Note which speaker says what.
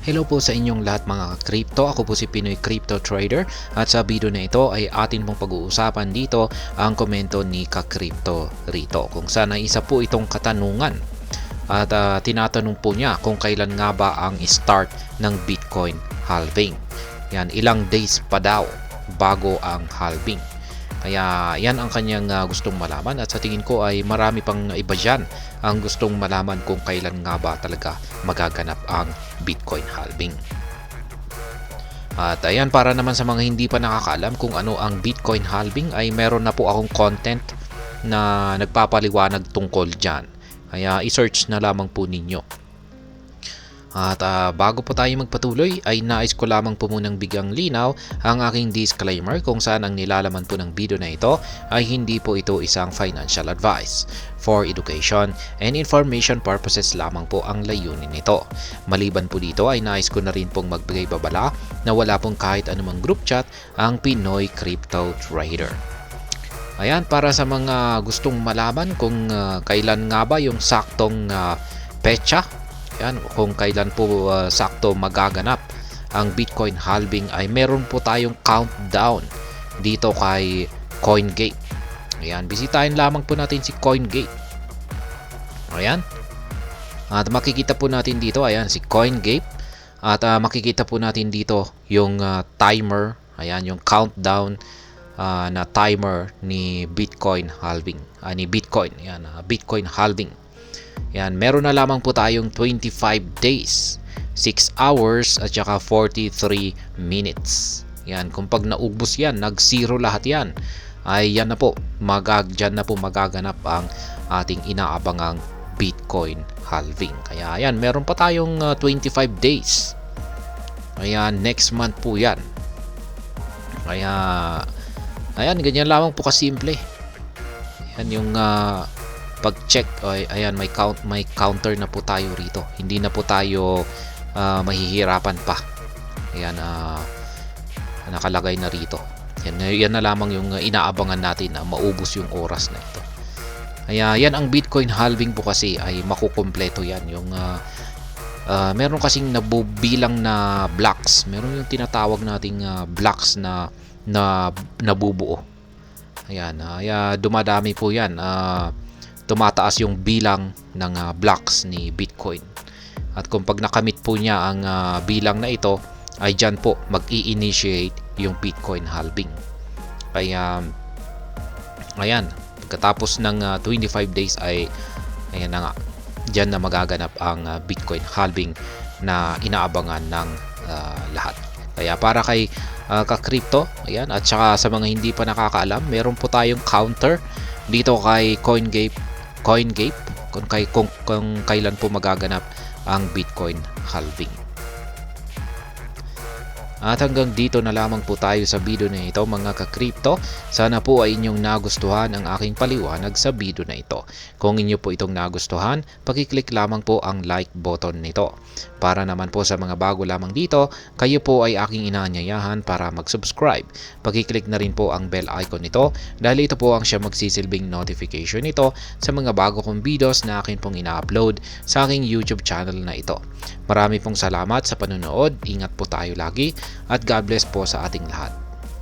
Speaker 1: Hello po sa inyong lahat mga crypto. Ako po si Pinoy Crypto Trader at sa video na ito ay atin pong pag-uusapan dito ang komento ni Ka-Crypto rito kung saan ay isa po itong katanungan at tinatanong po niya kung kailan nga ba ang start ng Bitcoin halving. Yan, ilang days pa daw bago ang halving. Kaya yan ang kanyang gustong malaman at sa tingin ko ay marami pang iba dyan ang gustong malaman kung kailan nga ba talaga magaganap ang Bitcoin halving. At ayan, para naman sa mga hindi pa nakakaalam kung ano ang Bitcoin halving ay meron na po akong content na nagpapaliwanag tungkol dyan. Kaya i-search na lamang po ninyo. At bago po tayo magpatuloy ay nais ko lamang po munang bigyang linaw ang aking disclaimer kung saan ang nilalaman po ng video na ito ay hindi po ito isang financial advice. For education and information purposes lamang po ang layunin nito. Maliban po dito ay nais ko na rin pong magbigay babala na wala pong kahit anumang group chat ang Pinoy Crypto Trader. Ayan, para sa mga gustong malaman kung kailan nga ba yung saktong petsa, yan, kung kailan po sakto magaganap ang Bitcoin halving ay meron po tayong countdown dito kay CoinGate. Ayan, bisitahin lamang po natin si CoinGate. Ayan. At makikita po natin dito, ayan, si CoinGate. At makikita po natin dito yung timer, ayan, yung countdown na timer ni Bitcoin halving. Ni Bitcoin, ayan, Bitcoin halving. Yan, meron na lamang po tayong 25 days, 6 hours at saka 43 minutes. Yan, kung pag naubos yan, nag-zero lahat yan, ay yan na po, dyan na po magaganap ang ating inaabangang Bitcoin halving. Kaya yan, meron pa tayong 25 days. Ayan, next month po yan. Kaya, ayan, ganyan lamang po kasimple. Yan yung pag-check, ayan, may counter na po tayo rito. Hindi na po tayo mahihirapan pa. Ayan, nakalagay na rito. Yan na lamang yung inaabangan natin na maubos yung oras na ito. Kaya yan ang Bitcoin halving po kasi ay makukumpleto yan. Yung meron kasing nabubilang na blocks. Meron yung tinatawag nating blocks na nabubuo. Ayan, dumadami po yan. Tumataas yung bilang ng blocks ni Bitcoin. At kung pag nakamit po niya ang bilang na ito, ay dyan po mag-i-initiate yung Bitcoin halving. Kaya, ayan, pagkatapos ng 25 days ay, ayan na nga, dyan na magaganap ang Bitcoin halving na inaabangan ng lahat. Kaya para kay Ka-Crypto, ayan, at saka sa mga hindi pa nakakaalam, meron po tayong counter dito kay CoinGate kung kailan po magaganap ang Bitcoin halving. At hanggang dito na lamang po tayo sa video na ito mga ka-crypto. Sana po ay inyong nagustuhan ang aking paliwanag sa video na ito. Kung inyo po itong nagustuhan, pakiclick lamang po ang like button nito. Para naman po sa mga bago lamang dito, kayo po ay aking inaanyayahan para mag-subscribe. Pakiclick na rin po ang bell icon nito dahil ito po ang siya magsisilbing notification nito sa mga bago kong videos na akin pong ina-upload sa aking YouTube channel na ito. Marami pong salamat sa panonood. Ingat po tayo lagi at God bless po sa ating lahat.